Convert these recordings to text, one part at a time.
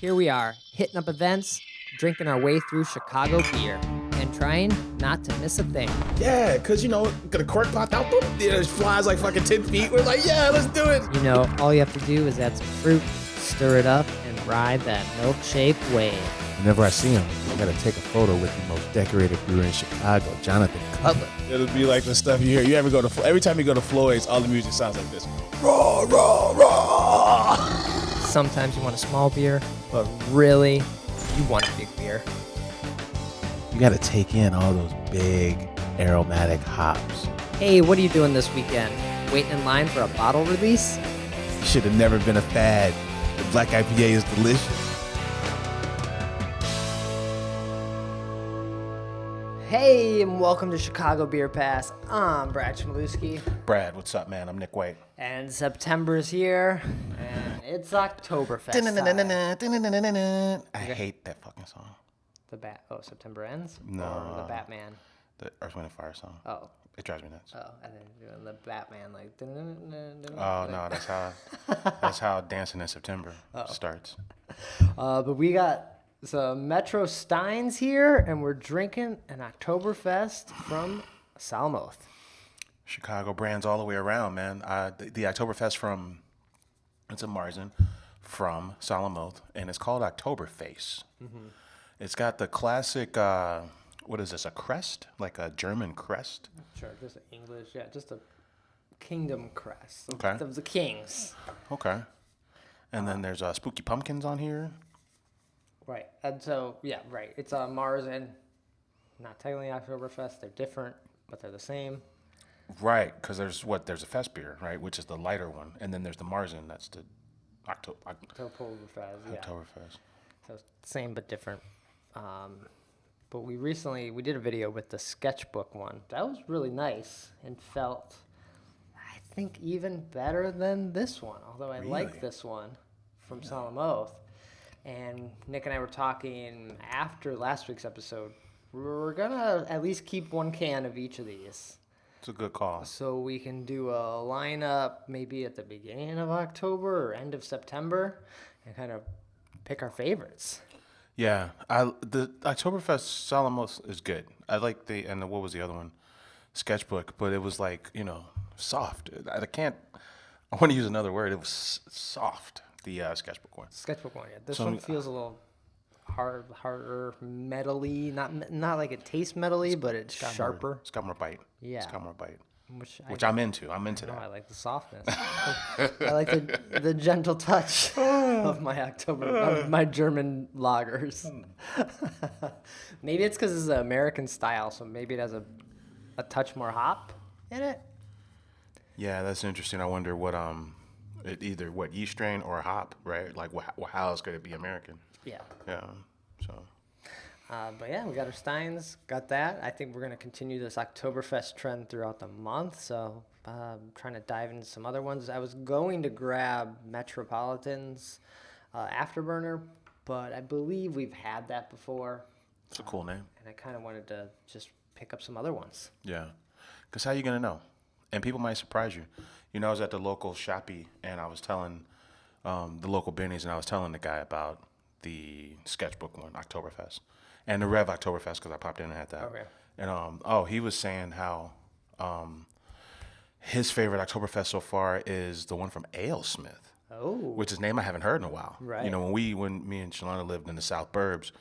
Here we are, hitting up events, drinking our way through Chicago beer, and trying not to miss a thing. Yeah, because, the cork popped out, boom, it flies like fucking 10 feet. We're like, yeah, let's do it. All you have to do is add some fruit, stir it up, and ride that milk-shaped wave. Whenever I see him, I gotta take a photo with the most decorated brewer in Chicago, Jonathan Cutler. It'll be like the stuff you hear. You ever go to, every time you go to Floyd's, all the music sounds like this. Raw, raw, raw. Sometimes you want a small beer, but really, you want a big beer. You gotta take in all those big aromatic hops. Hey, what are you doing this weekend? Waiting in line for a bottle release? You should have never been a fad. The black IPA is delicious. Hey, and welcome to Chicago Beer Pass. I'm Brad Chmielewski. Brad, what's up, man? I'm Nik White. And September's here, and it's Oktoberfest time. I hate that fucking song. September Ends? No. Or the Batman? The Earth, Wind & Fire song. Oh. It drives me nuts. Oh, and then doing the Batman, like... Oh, no, that's how Dancing in September starts. But we got some Metro Steins here, and we're drinking an Oktoberfest from Solemn Oath. Chicago brands all the way around, man. The Oktoberfest it's a Märzen from Solemn Oath, and it's called Oktoberface. Mm-hmm. It's got the classic, what is this, a crest? Like a German crest? Sure, just an English, just a kingdom crest. Okay. Of the kings. Okay. And then there's spooky pumpkins on here. Right, and so, right. It's a Märzen, not technically Oktoberfest. They're different, but they're the same. Right, because there's a fest beer, right, which is the lighter one. And then there's the Märzen, that's the Oktoberfest, yeah. Oktoberfest. So same but different. But we did a video with the sketchbook one. That was really nice and felt, I think, even better than this one. Although I like this one from Solemn Oath. And Nick and I were talking after last week's episode. We're going to at least keep one can of each of these. It's a good call. So we can do a lineup maybe at the beginning of October or end of September and kind of pick our favorites. Yeah, the Oktoberfest Solemn Oath is good. I like what was the other one? Sketchbook, but it was like, soft. I want to use another word. It was soft, the sketchbook one. Sketchbook one, yeah. This one feels a little harder, metally. Not like it tastes metally, but it's sharper. It's got more bite. Yeah. It's got more bite. Which I'm into. I'm into that. I like the softness. I like the gentle touch of my German lagers. Maybe it's because it's an American style, so maybe it has a touch more hop in it. Yeah, that's interesting. I wonder what either what yeast strain or hop, right? Like how else could it be American? Yeah. Yeah. So. But yeah, we got our Steins, got that. I think we're going to continue this Oktoberfest trend throughout the month, so trying to dive into some other ones. I was going to grab Metropolitan's Afterburner, but I believe we've had that before. It's a cool name. And I kind of wanted to just pick up some other ones. Yeah, because how are you going to know? And people might surprise you. I was at the local shoppy, and I was telling the local Benny's, and I was telling the guy about the sketchbook one, Oktoberfest. And the Rev Oktoberfest, because I popped in and had that. Okay. And he was saying how his favorite Oktoberfest so far is the one from AleSmith. Oh. Which is a name I haven't heard in a while. Right. When me and Shalana lived in the South Burbs,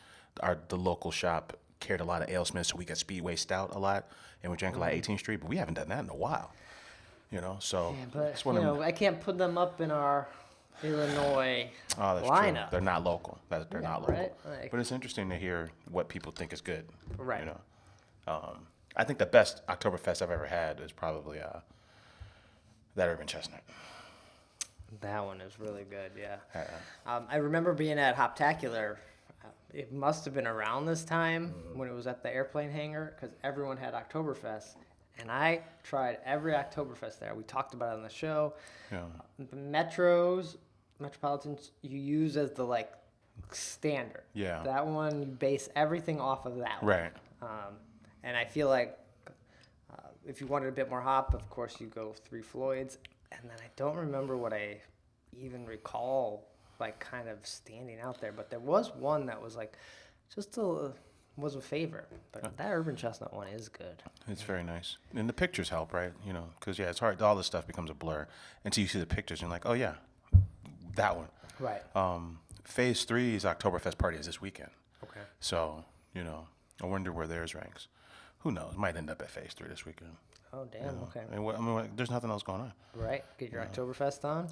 the local shop carried a lot of AleSmith, so we got Speedway Stout a lot, and we drank a lot of 18th Street, but we haven't done that in a while. So. Yeah, but I can't put them up in our Illinois lineup. True. They're not local. They're not local. Right? But it's interesting to hear what people think is good. Right. I think the best Oktoberfest I've ever had is probably that Urban Chestnut. That one is really good, yeah. I remember being at Hoptacular. It must have been around this time when it was at the airplane hangar because everyone had Oktoberfest. And I tried every Oktoberfest there. We talked about it on the show. Yeah. The Metropolitans, you use as the standard. Yeah. That one, you base everything off of that one. Right. And I feel like if you wanted a bit more hop, of course, you go 3 Floyds. And then I don't remember what I even recall like kind of standing out there, but there was one that was like was a favorite. But that urban chestnut one is good. It's very nice. And the pictures help, right? Because, it's hard. All this stuff becomes a blur until you see the pictures and you're like, oh, yeah, that one. Right. Phase 3's Oktoberfest party is this weekend. Okay. So, I wonder where theirs ranks. Who knows? Might end up at Phase 3 this weekend. Oh, damn. Okay. There's nothing else going on. Right. Get your Oktoberfest on.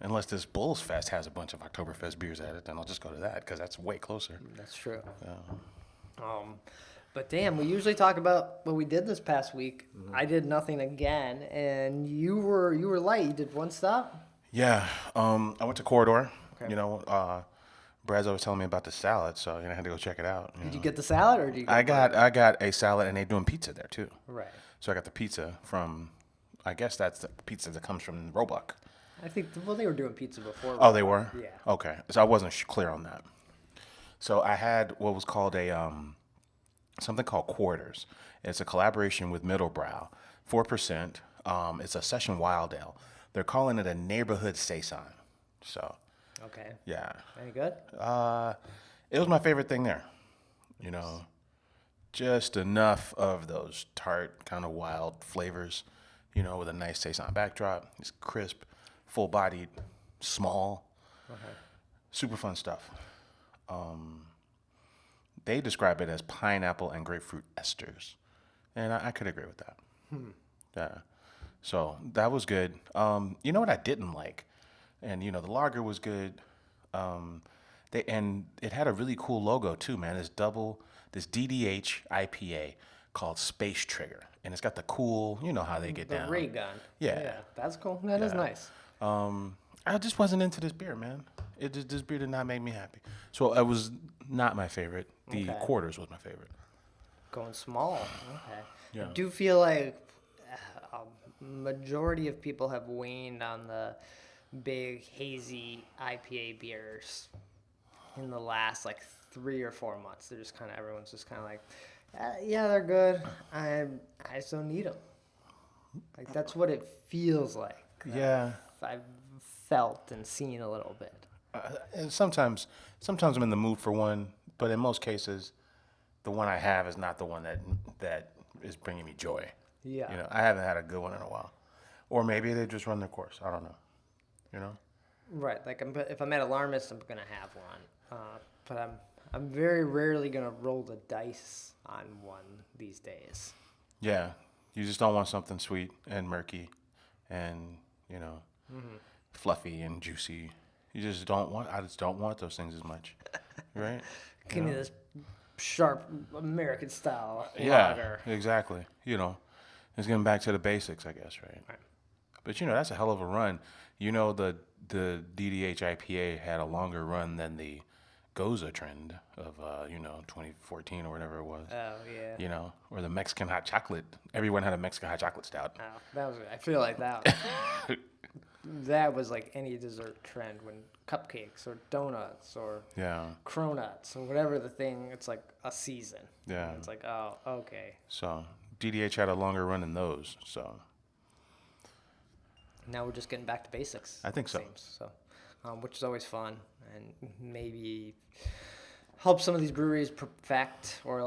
Unless this Bulls Fest has a bunch of Oktoberfest beers at it, then I'll just go to that because that's way closer. That's true. But damn, we usually talk about what we did this past week. Mm-hmm. I did nothing again, and you were light. You did one stop. Yeah. I went to Corridor. Okay. Brad's always telling me about the salad, so I had to go check it out. Did you get the salad, or did you? I got a salad, and they're doing pizza there too. Right. So I got the pizza from, I guess that's the pizza that comes from Roebuck. I think they were doing pizza before. Oh, they were? Yeah. Okay. So I wasn't clear on that. So I had what was called something called Quarters. It's a collaboration with Middlebrow, 4%. It's a session wild ale. They're calling it a neighborhood saison. So. Okay. Yeah. Any good? It was my favorite thing there. Just enough of those tart, kind of wild flavors, with a nice saison backdrop. It's crisp, full-bodied, small, super fun stuff. They describe it as pineapple and grapefruit esters, and I could agree with that. Yeah. So that was good. You know what I didn't like? And, the lager was good. And it had a really cool logo, too, man. This DDH IPA called Space Trigger. And it's got the cool, how they get down. The ray gun. Yeah. That's cool. That is nice. I just wasn't into this beer, man. This beer did not make me happy. So it was not my favorite. The Quarters was my favorite. Going small. Okay. Yeah. I do feel like a majority of people have waned on the big hazy IPA beers in the last 3 or 4 months. They're just everyone's just like, yeah, they're good. I just don't need them. That's what it feels like. Yeah. I've felt and seen a little bit. And sometimes I'm in the mood for one, but in most cases, the one I have is not the one that is bringing me joy. Yeah. I haven't had a good one in a while, or maybe they just run their course. I don't know. Right. If I'm at Alarmist, I'm gonna have one. But I'm very rarely gonna roll the dice on one these days. Yeah. You just don't want something sweet and murky, and fluffy and juicy. I just don't want those things as much, right? Give me this sharp American style Yeah, lager. exactly. It's getting back to the basics, I guess, right? But that's a hell of a run. The DDH IPA had a longer run than the Goza trend of 2014 or whatever it was. Oh yeah. Or the Mexican hot chocolate. Everyone had a Mexican hot chocolate stout. Oh, I feel like that. That was like any dessert trend when cupcakes or donuts or cronuts or whatever the thing. It's like a season. Yeah. It's like, oh, okay. So DDH had a longer run than those. So now we're just getting back to basics. I think so. Seems. So, which is always fun and maybe help some of these breweries perfect or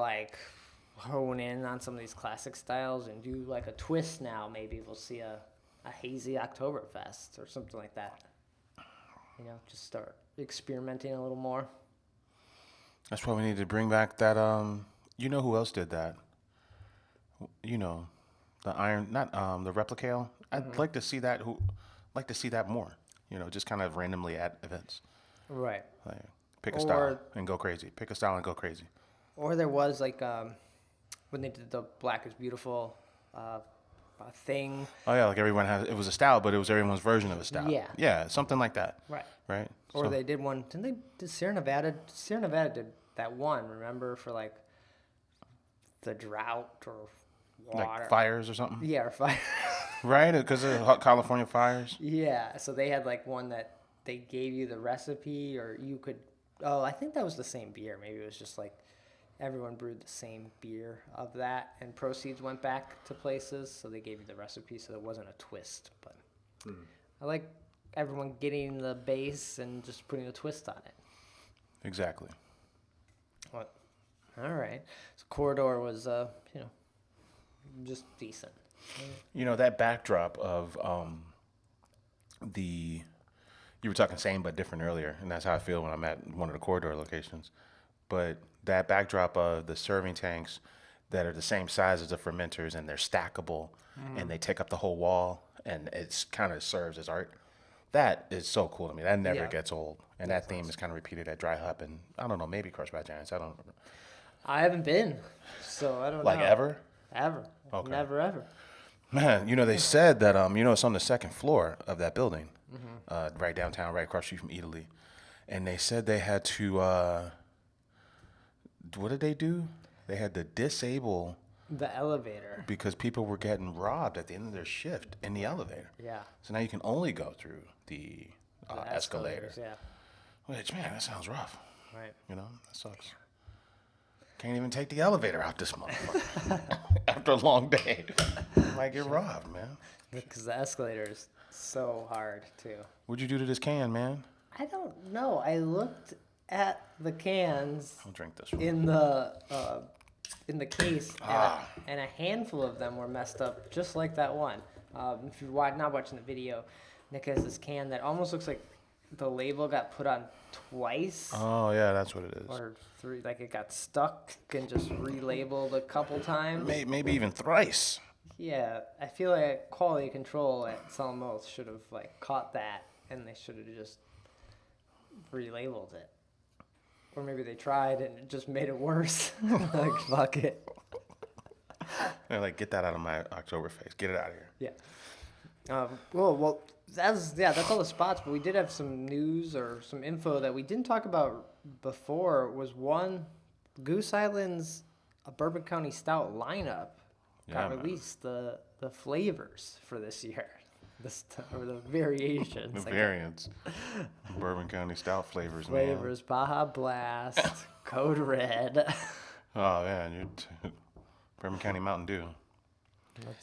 hone in on some of these classic styles and do a twist. Now maybe we'll see a hazy Oktoberfest or something like that. Just start experimenting a little more. That's why we need to bring back that. Who else did that? The iron, not the Replicale. I'd like to see that. Like to see that more. Just kind of randomly at events. Right. Pick a style and go crazy. Pick a style and go crazy. Or there was when they did the Black is Beautiful thing. Oh yeah, everyone has. It was a style, but it was everyone's version of a style. Yeah. Yeah, something like that. Right. Right. Or they did one. Didn't they? Did Sierra Nevada? Sierra Nevada did that one. Remember for the drought or water. Like fires or something. Yeah, or fire. Right, because of California fires. Yeah. So they had one that they gave you the recipe, or you could. Oh, I think that was the same beer. Maybe it was just everyone brewed the same beer of that, and proceeds went back to places. So they gave you the recipe, so there wasn't a twist. But everyone getting the base and just putting a twist on it. Exactly. What? All right. So Corridor was, just decent. That backdrop of you were talking same but different earlier, and that's how I feel when I'm at one of the corridor locations. But that backdrop of the serving tanks that are the same size as the fermenters, and they're stackable, and they take up the whole wall, and it's kind of serves as art. That is so cool to me. That never gets old. And that theme is kind of repeated at Dry Hop, and I don't know, maybe Crushed by Giants. I don't know. I haven't been, so I don't know. Like ever? Ever. Okay. Never, ever. Man, they said that, it's on the second floor of that building, right downtown, right across the street from Italy. And they said they had to, what did they do? They had to disable the elevator because people were getting robbed at the end of their shift in the elevator. Yeah. So now you can only go through the escalator. Yeah. Which, man, that sounds rough. Right. That sucks. Can't even take the elevator out this motherfucker after a long day. Might get robbed, man. Because the escalator is so hard too. What'd you do to this can, man? I don't know. I looked at the cans I'll drink this in the case, and a handful of them were messed up, just like that one. If you're not watching the video, Nick has this can that almost looks like the label got put on twice. Oh, yeah, that's what it is. Or three, like it got stuck and just relabeled a couple times. Maybe even thrice. Yeah, I feel like quality control at Solemn Oath should have caught that, and they should have just relabeled it. Or maybe they tried and it just made it worse. Fuck it. They're get that out of my Oktoberface. Get it out of here. Yeah. Well, that's all the spots. But we did have some news or some info that we didn't talk about before. Was one, Goose Island's Bourbon County Stout lineup got released. The flavors for this year, or the variations. The variants. Bourbon County Stout flavors. Flavors: man. Baja Blast, Code Red. Oh man, Bourbon County Mountain Dew.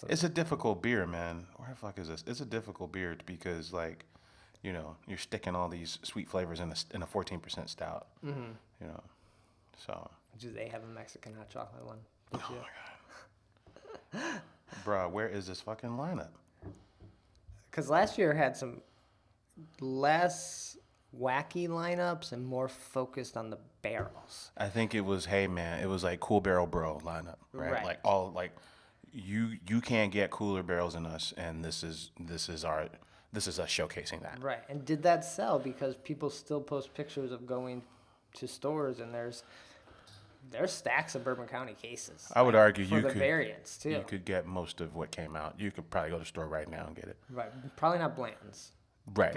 It's a difficult beer, man. Where the fuck is this? It's a difficult beer because, you're sticking all these sweet flavors in a 14% stout. Mm-hmm. So. Do they have a Mexican hot chocolate one? Oh my god. Bruh, where is this fucking lineup? Because last year had some less wacky lineups and more focused on the barrels. I think it was, hey man, it was Cool Barrel Bro lineup, right? You can't get cooler barrels than us, and this is us showcasing that. Right. And did that sell? Because people still post pictures of going to stores, and there's stacks of Bourbon County cases. I would argue for the variants too. You could get most of what came out. You could probably go to the store right now and get it. Right. Probably not Blanton's. Right.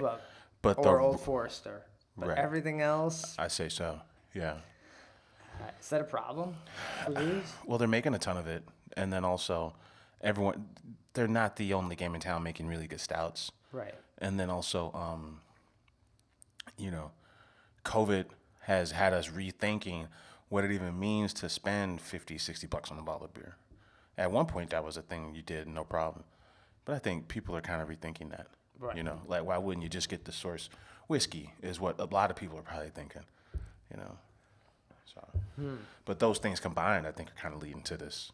But Old Forester. But right. Everything else. I say so. Yeah. Is that a problem for these? Well, they're making a ton of it, and then also, they're not the only game in town making really good stouts. Right. And then also, COVID has had us rethinking what it even means to spend $50-$60 on a bottle of beer. At one point, that was a thing you did, no problem. But I think people are kind of rethinking that. Right. Why wouldn't you just get the source whiskey is what a lot of people are probably thinking, So, but those things combined, I think, are kind of leading to this,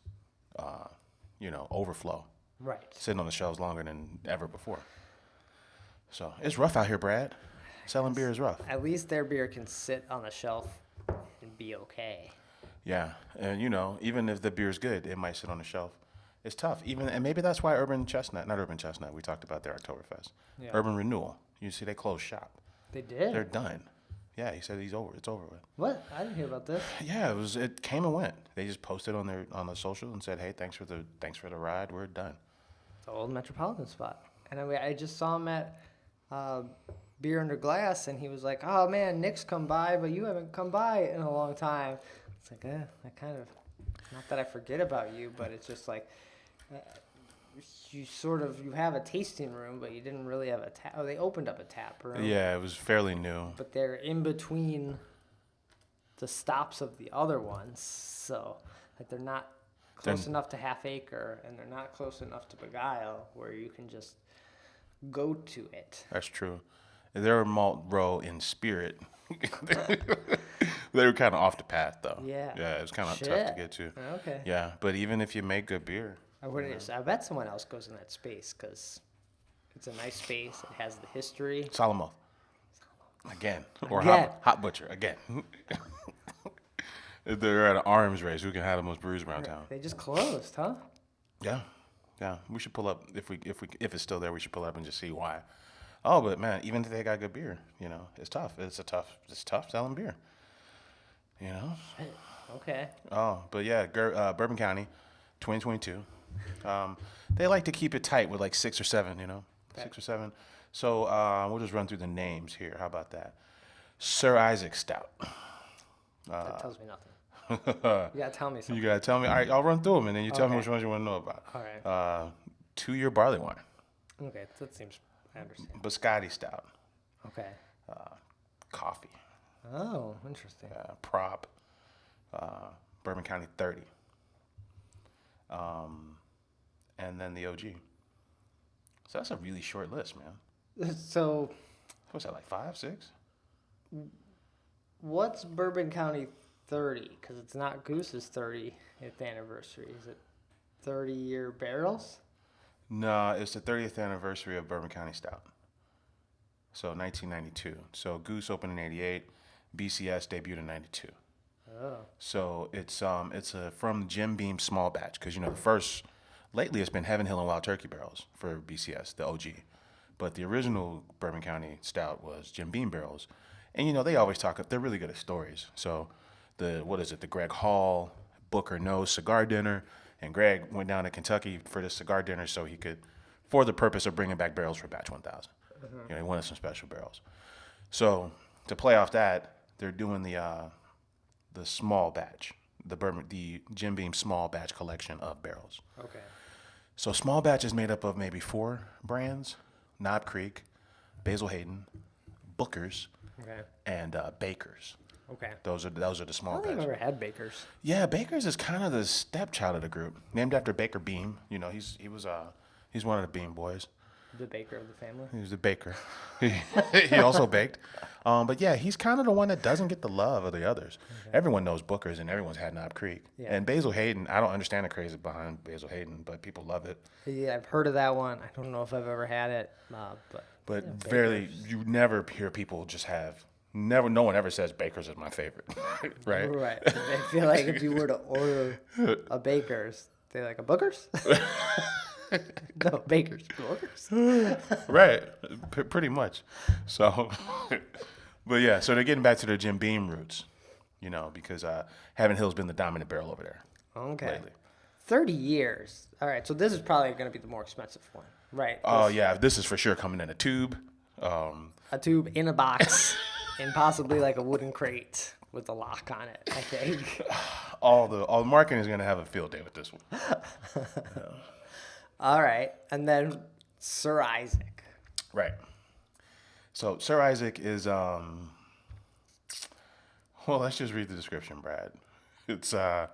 overflow. Right. Sitting on the shelves longer than ever before. So it's rough out here, Brad. Selling beer is rough. At least their beer can sit on the shelf and be okay. Yeah, and even if the beer's good, it might sit on the shelf. It's tough. And maybe that's why not Urban Chestnut, we talked about their Oktoberfest. Yeah. Urban Renewal. You see, they closed shop. They did? They're done. Yeah, he said it's over with. What? I didn't hear about this. Yeah, it came and went. They just posted on the social and said, "Hey, thanks for the ride. We're done." The old Metropolitan spot. And I just saw him at Beer Under Glass, and he was like, "Oh man, Nick's come by, but you haven't come by in a long time." It's like, I kind of, not that I forget about you, but it's just like, you have a tasting room, but you didn't really have a tap. Oh, they opened up a tap room. Yeah, it was fairly new. But they're in between the stops of the other ones, so they're not close enough to Half Acre, and they're not close enough to Beguile, where you can just go to it. That's true. They're a malt row in spirit. They were kind of off the path, though. Yeah. Yeah, it was kind of tough to get to. Okay. Yeah, but even if you make good beer, I bet someone else goes in that space because it's a nice space. It has the history. Solemn Oath. Again. Or Again. Hot Butcher. Again. They're at an arms race. Who can have the most brews around town? They just closed, huh? Yeah. Yeah. We should pull up if it's still there. We should pull up and just see why. Oh, but man, even if they got good beer, it's tough. It's tough selling beer. Okay. Oh, but yeah, Bourbon County, 2022. They like to keep it tight with like 6 or 7, Okay. 6 or 7. So we'll just run through the names here. How about that? Sir Isaac Stout. That tells me nothing. You gotta tell me something. You gotta tell me. All right, I'll run through them, and then you tell me Okay. which ones you want to know about. All right. 2-year barley wine. Okay, that seems. I understand. Biscotti Stout. Okay. Coffee. Oh, interesting. Prop. Bourbon County 30. And then the OG. So that's a really short list, man. So, What's that, like 5, 6? what's Bourbon County 30? Because it's not Goose's 30th anniversary. Is it 30-year barrels? No, it's the 30th anniversary of Bourbon County Stout. So 1992. So Goose opened in 88. BCS debuted in 92. Oh. So it's from Jim Beam small batch because the first lately it's been Heaven Hill and Wild Turkey barrels for BCS, the OG, but the original Bourbon County Stout was Jim Beam barrels, and they always talk. They're really good at stories. So the Greg Hall Booker Nose cigar dinner, and Greg went down to Kentucky for this cigar dinner so he could, for the purpose of bringing back barrels for Batch 1000. He wanted some special barrels. So to play off that, they're doing the small batch, the Jim Beam small batch collection of barrels. Okay. So small batch is made up of maybe 4 brands: Knob Creek, Basil Hayden, Booker's, Okay. and Baker's. Okay. Those are the I small don't think batch. I've ever had Bakers. Yeah, Baker's is kind of the stepchild of the group, named after Baker Beam. He's one of the Beam boys. The baker of the family. He was the baker. He also baked. But yeah, he's kind of the one that doesn't get the love of the others. Okay. Everyone knows Booker's and everyone's had Knob Creek. Yeah. And Basil Hayden, I don't understand the craze behind Basil Hayden, but people love it. Yeah, I've heard of that one. I don't know if I've ever had it, But yeah, rarely, you never hear people just have, no one ever says Baker's is my favorite, right? Right. I feel like if you were to order a Baker's, they're like, a Booker's? No, Baker's. Bookers? Right, pretty much. So, but yeah, so they're getting back to their Jim Beam roots, because Heaven Hill's been the dominant barrel over there. Okay. Lately. 30 years. All right, so this is probably going to be the more expensive one, right? Oh yeah, this is for sure coming in a tube. A tube in a box and possibly like a wooden crate with a lock on it, I think. All the marketing is going to have a field day with this one. All right, and then Sir Isaac. Right. So Sir Isaac is well, let's just read the description, Brad. It's a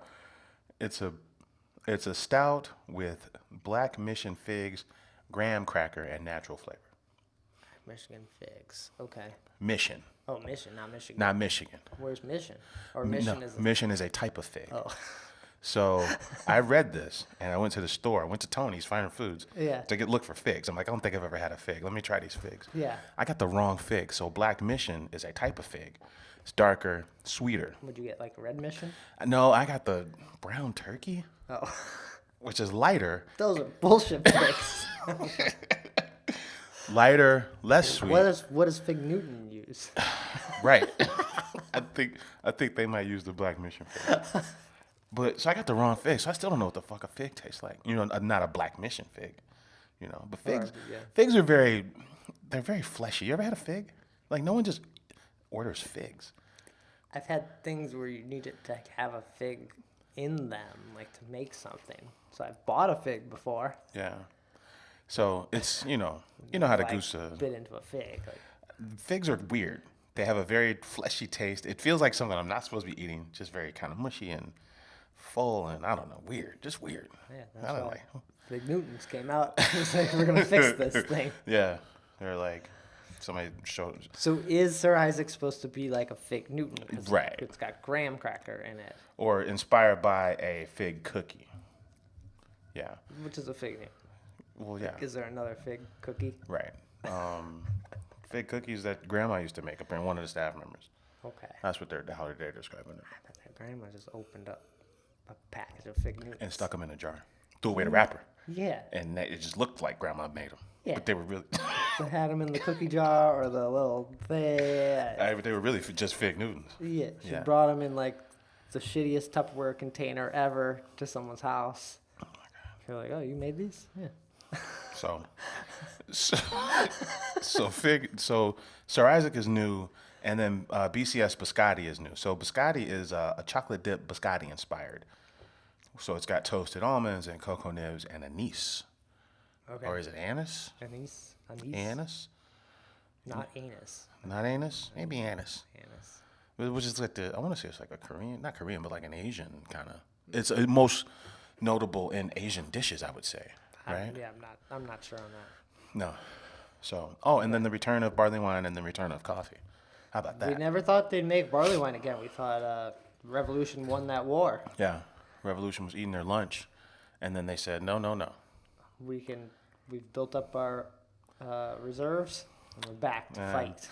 stout with black mission figs, graham cracker, and natural flavor. Michigan figs. Okay. Mission. Oh, Mission, not Michigan. Not Michigan. Where's Mission? Or Mission is Mission is a type of fig. Oh. So I read this and I went to the store. I went to Tony's Finer Foods to look for figs. I'm like, I don't think I've ever had a fig. Let me try these figs. Yeah. I got the wrong fig. So Black Mission is a type of fig. It's darker, sweeter. Would you get like a Red Mission? No, I got the brown turkey, Oh. which is lighter. Those are bullshit figs. Lighter, less sweet. What does Fig Newton use? Right. I think they might use the Black Mission fig. But so I got the wrong fig, so I still don't know what the fuck a fig tastes like. Not a Black Mission fig. But figs are very fleshy. You ever had a fig? Like no one just orders figs. I've had things where you need it to have a fig in them, like to make something. So I've bought a fig before. Yeah. So it's how the goose. Bit into a fig. Figs are weird. They have a very fleshy taste. It feels like something I'm not supposed to be eating. Just very kind of mushy and full and I don't know, weird. Just weird. Yeah, I don't know. Fig Newtons came out. It's like, we're gonna fix this thing. Yeah, they're like somebody showed. So is Sir Isaac supposed to be like a Fig Newton? 'Cause Right. It's got graham cracker in it. Or inspired by a fig cookie. Yeah. Which is a Fig Newton. Well, yeah. Is there another fig cookie? Right. Fig cookies that Grandma used to make up in one of the staff members. Okay. That's what how they're describing it. I bet grandma just opened up a package of Fig Newtons. And stuck them in a jar. Threw away the wrapper. Yeah. And it just looked like Grandma made them. Yeah. But they were really... They had them in the cookie jar or the little thing. they were really just Fig Newtons. Yeah. She Yeah. brought them in like the shittiest Tupperware container ever to someone's house. Oh my God. You're like, oh, you made these? Yeah. So Sir Isaac is new, and then BCS Biscotti is new. So Biscotti is a chocolate dip biscotti inspired. So it's got toasted almonds and cocoa nibs and anise. Okay. Or is it anise? Anise? Anise? Not anus. Not anise? Maybe anise. Anise. Which is like I want to say it's like a Korean, not Korean, but like an Asian kind of. It's most notable in Asian dishes, I would say. Right? I'm not sure on that. No. So, and then the return of barley wine and the return of coffee. How about that? We never thought they'd make barley wine again. We thought Revolution won that war. Yeah. Revolution was eating their lunch, and then they said, no. We've built up our reserves, and we're back to fight.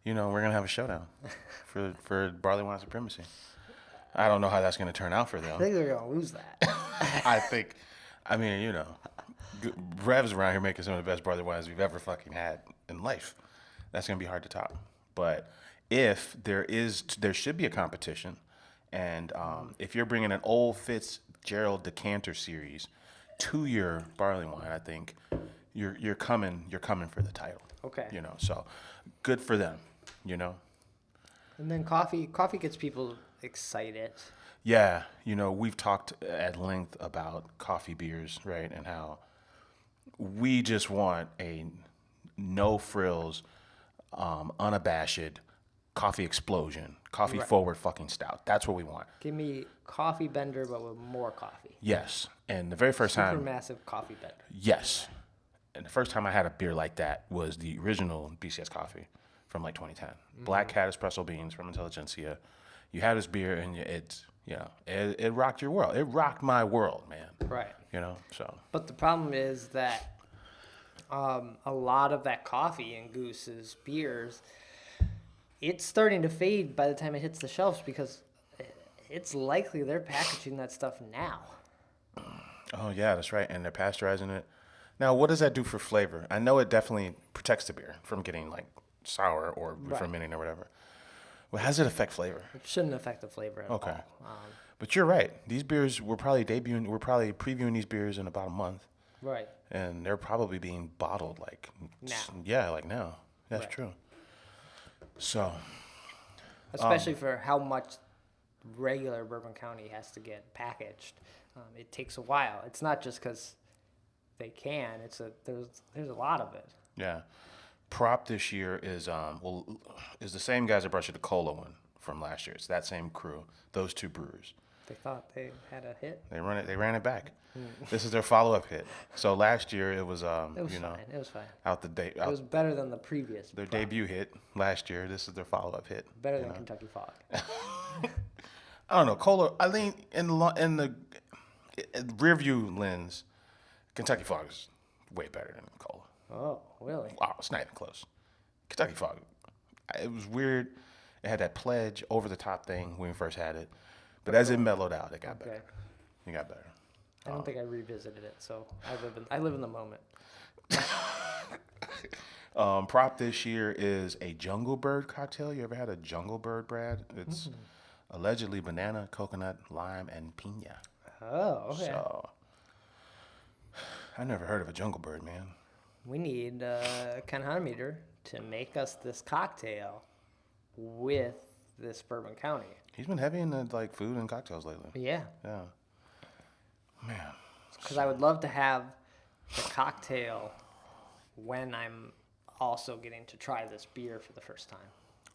We're going to have a showdown for barley wine supremacy. I don't know how that's going to turn out for I them. think they're going to lose that. Rev's around here making some of the best barley wines we've ever fucking had in life. That's going to be hard to top. But if there should be a competition, and if you're bringing an old Fitzgerald decanter series to your barley wine, I think you're coming for the title. Okay. So good for them. And then coffee gets people excited. Yeah, we've talked at length about coffee beers, right? And how we just want a no frills, unabashed coffee explosion, coffee forward fucking stout. That's what we want. Give me coffee bender, but with more coffee. Yes. And the very first time. Supermassive coffee bender. Yes. And the first time I had a beer like that was the original BCS coffee from like 2010. Mm-hmm. Black Cat espresso beans from Intelligentsia. You had this beer and it rocked your world. It rocked my world, man. Right. So. But the problem is that a lot of that coffee in Goose's beers, it's starting to fade by the time it hits the shelves because it's likely they're packaging that stuff now. Oh, yeah, that's right. And they're pasteurizing it. Now, what does that do for flavor? I know it definitely protects the beer from getting like sour or fermenting or whatever. Well, how does it affect flavor? It shouldn't affect the flavor at all. Okay. But you're right. These beers, we're probably previewing these beers in about a month. Right. And they're probably being bottled like now. Yeah, like now. That's true. So. Especially for how much regular Bourbon County has to get packaged. It takes a while. It's not just because they can. There's a lot of it. Yeah. Prop this year is the same guys that brought you the cola one from last year. It's that same crew, those two brewers. They thought they had a hit. They ran it back. This is their follow-up hit. So last year it was fine. It was fine. It was better than the previous. Their debut hit last year. This is their follow-up hit. Better than Kentucky Fog. I don't know. Cola, I think in the rear view lens, Kentucky Fog is way better than Cola. Oh, really? Wow, it's not even close. Kentucky Fog, it was weird. It had that pledge over the top thing when we first had it. But as it mellowed out, it got better. It got better. I don't think I revisited it, so I live in the moment. Prop this year is a Jungle Bird cocktail. You ever had a Jungle Bird, Brad? It's allegedly banana, coconut, lime, and piña. Oh, okay. So, I never heard of a Jungle Bird, man. We need Ken Hahnemeter to make us this cocktail with this Bourbon County. He's been heavy into like food and cocktails lately. Yeah. Yeah. Man. Because I would love to have the cocktail when I'm also getting to try this beer for the first time.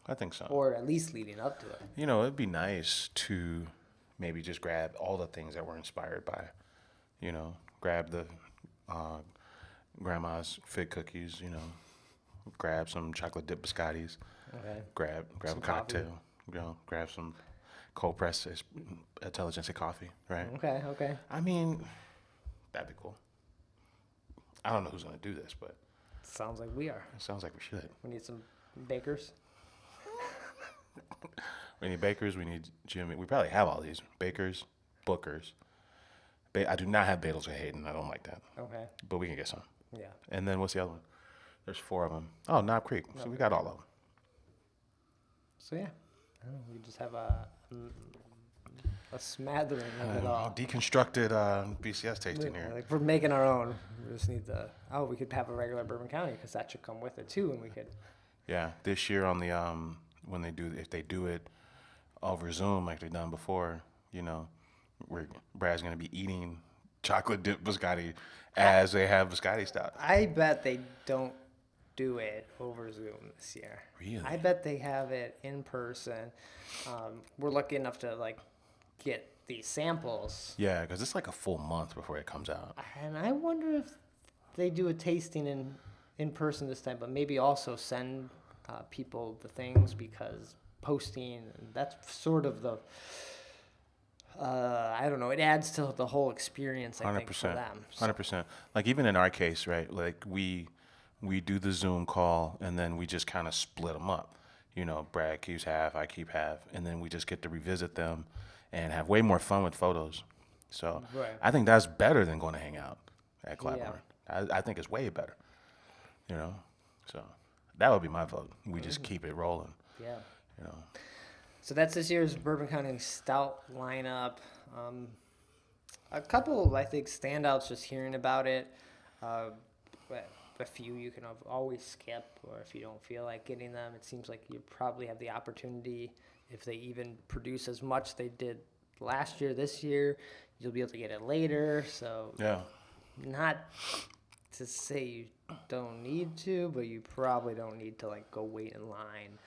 I think so. Or at least leading up to it. It'd be nice to maybe just grab all the things that we're inspired by. Grab the grandma's fig cookies, you know, grab some chocolate dip biscottis, Okay. grab Some a cocktail, you know, grab some cold pressed intelligentsia coffee, right? Okay. Okay. I mean, that'd be cool. I don't know who's gonna do this, but Sounds like we are. it sounds like we should. We need some bakers. We need bakers. We need Jimmy. We probably have all these bakers, bookers. I do not have Badels or Hayden. I don't like that, Okay. but we can get some. Yeah. And then what's the other one? There's 4 of them. Oh, Knob Creek. So we got all of them. So yeah, I don't know, we just have a smattering of it all. Deconstructed BCS tasting here. Like we're making our own. We just need the. Oh, we could have a regular Bourbon County because that should come with it too, and we could. Yeah, this year on the when they do, if they do it over Zoom like they've done before, you know, Brad's gonna be eating chocolate dip biscotti as they have biscotti stout. I bet they don't do it over Zoom this year. Really? I bet they have it in person. We're lucky enough to like get these samples, Yeah, because it's like a full month before it comes out. and I wonder if they do a tasting in person this time, but maybe also send people the things because posting, that's sort of the. I don't know. It adds to the whole experience. I think for them. 100%. Like even in our case, right? Like we do the Zoom call and then we just kind of split them up. You know, Brad keeps half, I keep half, and then we just get to revisit them and have way more fun with photos. So Right. I think that's better than going to hang out at Clapboard. I think it's way better. You know, so that would be my vote. We just keep it rolling. Yeah. You know. So that's this year's Bourbon County Stout lineup. A couple, I think, standouts just hearing about it. But a few you can always skip, or if you don't feel like getting them, it seems like you probably have the opportunity, if they even produce as much they did last year, this year, you'll be able to get it later. So Yeah. not to say you don't need to, but you probably don't need to like go wait in line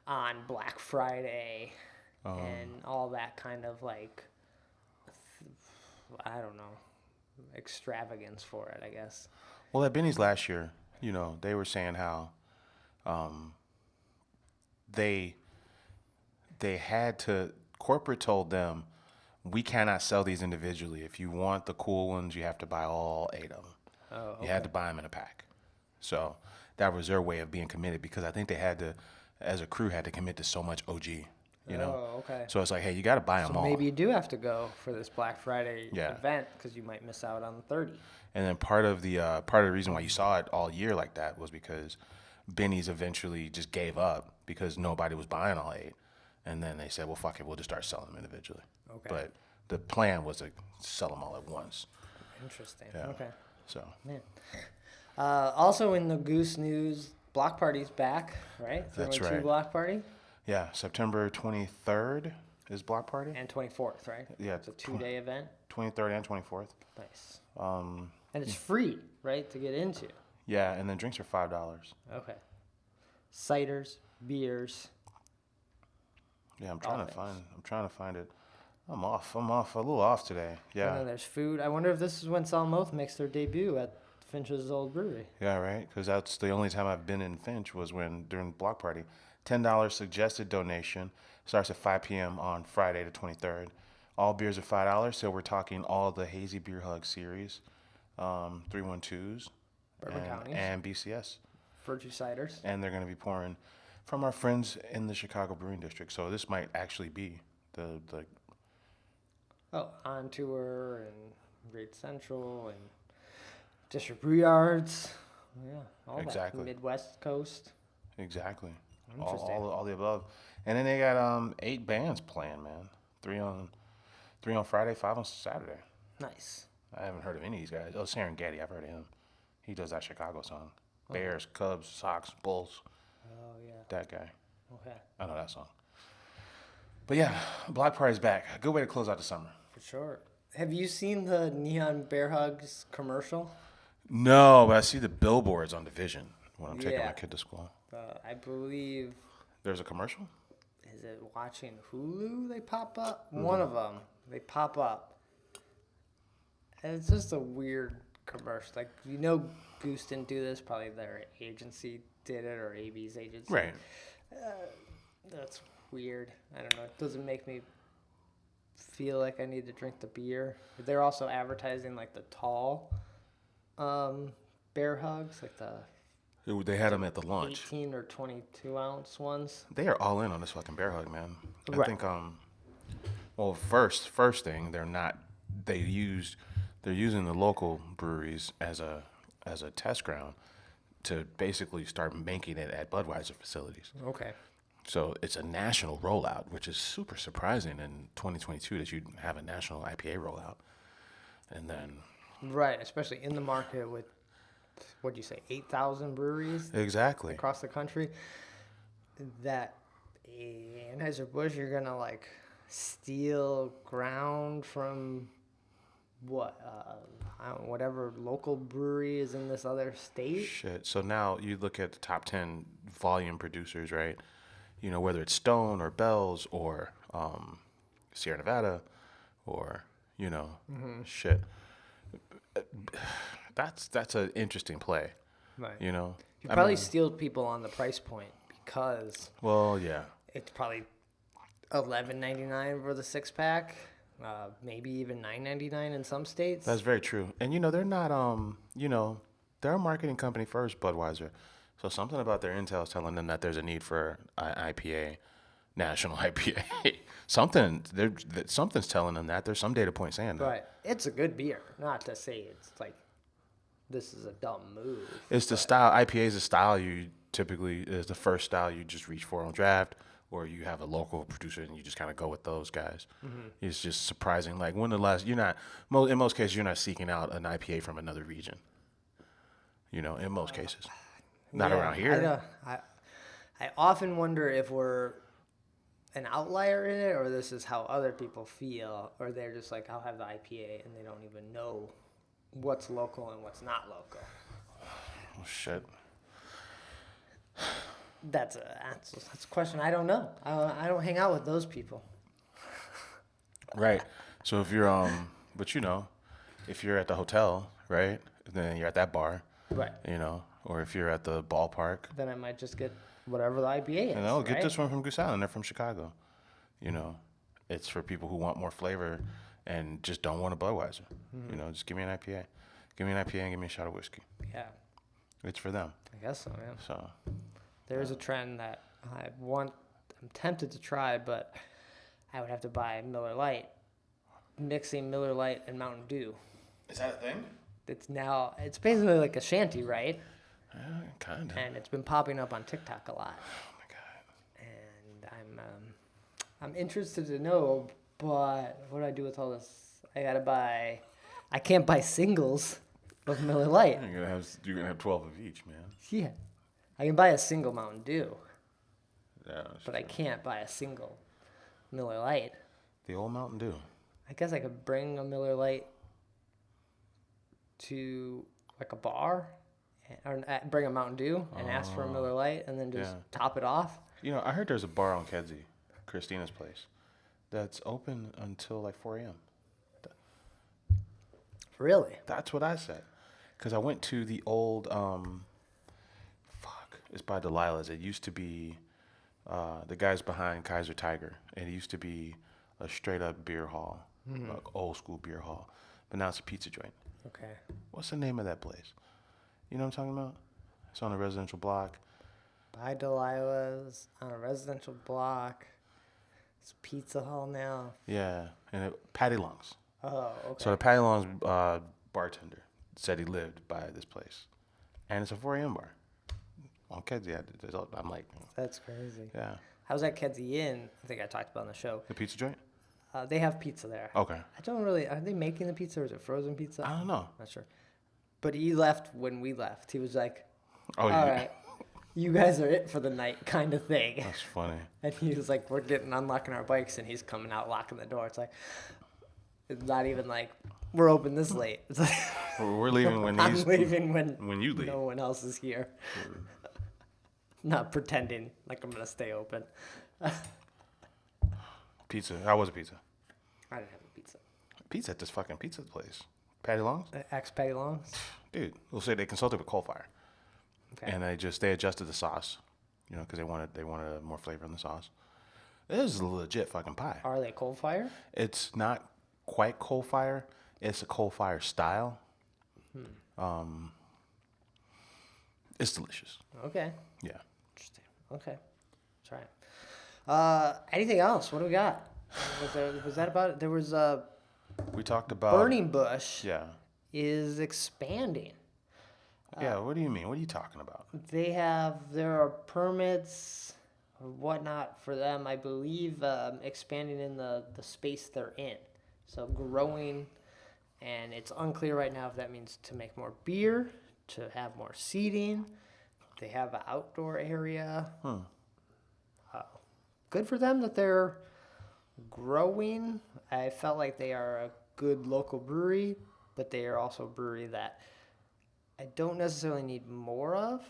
on Black Friday and all that kind of like, I don't know, extravagance for it, I guess. Well, at Benny's last year, you know, they were saying how they had to, corporate told them, we cannot sell these individually. If you want the cool ones, you have to buy all 8 of them. Oh, okay. You had to buy them in a pack. So that was their way of being committed, because I think they had to, as a crew, had to commit to so much OG, you know? Oh, okay. So it's like, hey, you got to buy them So all. maybe you do have to go for this Black Friday Yeah. event because you might miss out on the 30. And then part of the reason why you saw it all year like that was because Benny's eventually just gave up because nobody was buying all 8, and then they said, well, fuck it, we'll just start selling them individually. Okay. But the plan was to sell them all at once. Interesting. Yeah. Okay. So Man. Also in the Goose news, Block Party's back, right? That's 312 right. Block Party yeah, September 23rd is Block Party. and 24th, right? Yeah, It's a 2-day event. 23rd and 24th. Nice. And it's free, right, to get into. Yeah, and then drinks are $5. Okay. Ciders, beers. Yeah, I'm All trying to find it. I'm off. A little off today. And then Yeah. there's food. I wonder if this is when Solemn Oath makes their debut at Finch's old brewery. Yeah, right. Because that's the only time I've been in Finch was during Block Party. $10 suggested donation. Starts at 5 p.m. on Friday the 23rd. All beers are $5, so we're talking all the Hazy Beer Hug series, 312s, Bourbon Counties. and BCS. Virtue ciders. And they're going to be pouring from our friends in the Chicago Brewing District. So this might actually be the Oh, On Tour and Great Central and District Brew Yards. Yeah, all Exactly. that. Midwest Coast. exactly Interesting. all the above. And then they got 8 bands playing, man. 3 on Friday, 5 on Saturday. Nice. I haven't heard of any of these guys. Oh, Serengeti, I've heard of him. He does that Chicago song. Bears, Cubs, Sox, Bulls. Oh, yeah. That guy. Okay. I know that song. But yeah, Block Party's back. A good way to close out the summer. For sure. Have you seen the Neon Bear Hugs commercial? No, but I see the billboards on Division when I'm taking Yeah. my kid to school. I believe, There's a commercial? is it watching Hulu they pop up? One of them. They pop up. And it's just a weird commercial. Like, Goose didn't do this. Probably their agency did it, or AB's agency. Right. That's weird. I don't know. It doesn't make me feel like I need to drink the beer. They're also advertising like the tall bear hugs, like the They had them at the launch. 18 or 22 ounce ones. They are all in on this fucking bear hug, man. I Right. think well, first thing, they're using the local breweries as a test ground to basically start making it at Budweiser facilities. Okay. So it's a national rollout, which is super surprising in 2022 that you have a national IPA rollout. And then Right, especially in the market with, what'd you say, 8,000 breweries exactly. across the country. That Anheuser-Busch, you're going to like steal ground from what, I don't know, whatever local brewery is in this other state. Shit. So now you look at the top 10 volume producers, right? You know, whether it's Stone or Bell's or Sierra Nevada or, shit. That's an interesting play, Right. you know? You probably steal people on the price point because Well, yeah. it's probably $11.99 for the 6-pack, maybe even $9.99 in some states. That's very true. And, they're not, they're a marketing company first, Budweiser. So something about their intel is telling them that there's a need for IPA, national IPA. Something's telling them that. There's some data point saying that. Right. It's a good beer. Not to say it's like this is a dumb move. It's the style. IPA is the style you typically is the first style you just reach for on draft, or you have a local producer and you just kind of go with those guys. Mm-hmm. It's just surprising. Like in most cases you're not seeking out an IPA from another region. In most cases. Not around here. I often wonder if we're an outlier in it, or this is how other people feel, or they're just like, I'll have the IPA, and they don't even know what's local and what's not local. Oh, shit. That's a question I don't know. I don't hang out with those people. Right. So if you're if you're at the hotel, right, then you're at that bar. Right. Or if you're at the ballpark. Then I might just get whatever the IPA is. Get this one from Goose Island. They're from Chicago. It's for people who want more flavor and just don't want a Budweiser. Mm-hmm. Just give me an IPA. Give me an IPA and give me a shot of whiskey. Yeah. It's for them. I guess so, man. So. There's a trend that I'm tempted to try, but I would have to buy Miller Lite. Mixing Miller Lite and Mountain Dew. Is that a thing? It's basically like a shanty, right? Kind of. And it's been popping up on TikTok a lot. Oh my god. And I'm interested to know, but what do I do with all this? I can't buy singles of Miller Lite. You're gonna have 12 of each, man. Yeah. I can buy a single Mountain Dew. Yeah. But I can't buy a single Miller Lite. The old Mountain Dew. I guess I could bring a Miller Lite to like a bar, or bring a Mountain Dew and ask for a Miller Lite, and then just top it off. I heard there's a bar on Kedzie, Christina's place, that's open until like 4 a.m. Really? That's what I said. Because I went to the old, it's by Delilah's. It used to be, the guys behind Kaiser Tiger. It used to be a straight up beer hall, like old school beer hall. But now it's a pizza joint. Okay. What's the name of that place? You know what I'm talking about? It's on a residential block. By Delilah's, on a residential block. It's a pizza hall now. Yeah, and Patty Long's. Oh, okay. So the Patty Long's bartender said he lived by this place. And it's a 4 a.m. bar. On Kedzie, I'm like... That's crazy. Yeah. I was at Kedzie Inn. I think I talked about on the show. The pizza joint? They have pizza there. Okay. I don't really... Are they making the pizza, or is it frozen pizza? I don't know. Not sure. But he left when we left. He was like, Oh, all right, you guys are it for the night kind of thing. That's funny. And he was like, we're unlocking our bikes, and he's coming out, locking the door. It's like... It's not even like, we're open this late. It's like... We're leaving when I'm leaving when you leave. No one else is here. Not pretending like I'm going to stay open. Pizza. How was the pizza? I didn't have a pizza. Pizza at this fucking pizza place. Patty Longs? Ex Patty Longs? Dude, we'll say they consulted with Coal Fire. Okay. And they adjusted the sauce, because they wanted more flavor in the sauce. This is a legit fucking pie. Are they coal fire? It's not quite Coal Fire. It's a Coal Fire style. It's delicious. Okay. Yeah. Interesting. Okay. That's right. Anything else? What do we got? Was that about it? There was We talked about Burning Bush Yeah. is expanding. Yeah. What do you mean? What are you talking about? There are permits or whatnot for them, I believe, expanding in the space they're in. So growing, and it's unclear right now if that means to make more beer, to have more seating. They have an outdoor area. Good for them that they're growing. I felt like they are a good local brewery, but they are also a brewery that I don't necessarily need more of,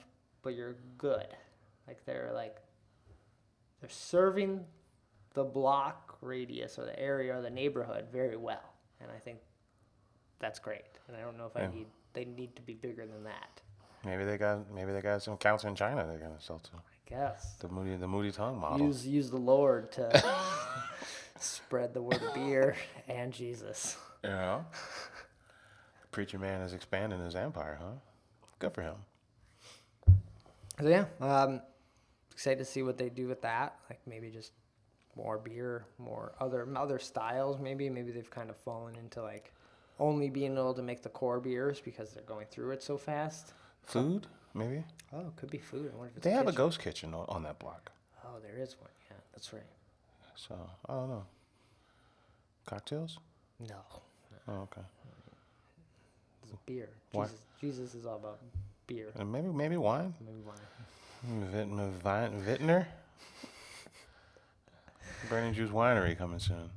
but you're good. They're serving the block radius or the area or the neighborhood very well, and I think that's great. And I don't know if they need to be bigger than that. Maybe they got some accounts in China they're gonna sell to. I guess The Moody Tongue model. use the Lord to spread the word of beer and Jesus. Yeah. Preacher man is expanding his empire, huh? Good for him. So yeah, excited to see what they do with that. Maybe just more beer, more other styles. Maybe they've kind of fallen into only being able to make the core beers because they're going through it so fast. Food, maybe. Oh, it could be food. I wonder if it's They have a kitchen. ghost kitchen on that block. Oh, there is one. Yeah, that's right. So I don't know. Cocktails? No, Oh, okay. it's beer. Why? Jesus is all about beer. And maybe wine. Maybe wine. Vintner. Burning Juice Winery coming soon.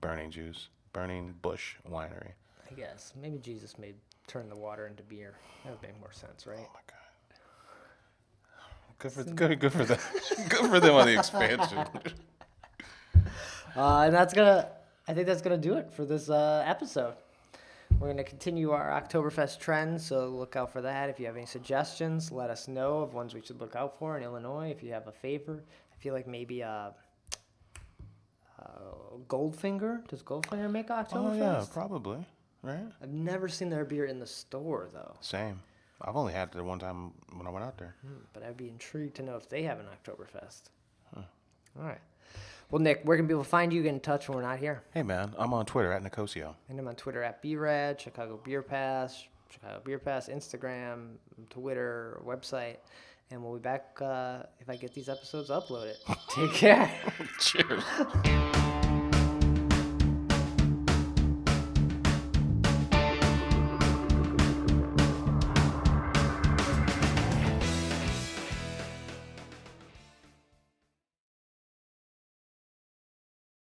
Burning Bush Winery. I guess maybe Jesus may turn the water into beer. That would make more sense, right? Oh my God. Good for them. Good for them on the expansion. And I think that's gonna do it for this episode. We're gonna continue our Oktoberfest trends, so look out for that. If you have any suggestions, let us know of ones we should look out for in Illinois. If you have a favor, I feel like maybe Goldfinger. Does Goldfinger make Oktoberfest? Oh yeah, probably. Right. I've never seen their beer in the store though. Same. I've only had it one time when I went out there. But I'd be intrigued to know if they have an Oktoberfest. All right. Well, Nick, where can people find you? Get in touch when we're not here. Hey man, I'm on Twitter at Nicosio. And I'm on Twitter at BRAD, Chicago Beer Pass, Instagram, Twitter, website. And we'll be back if I get these episodes uploaded. Take care. Cheers.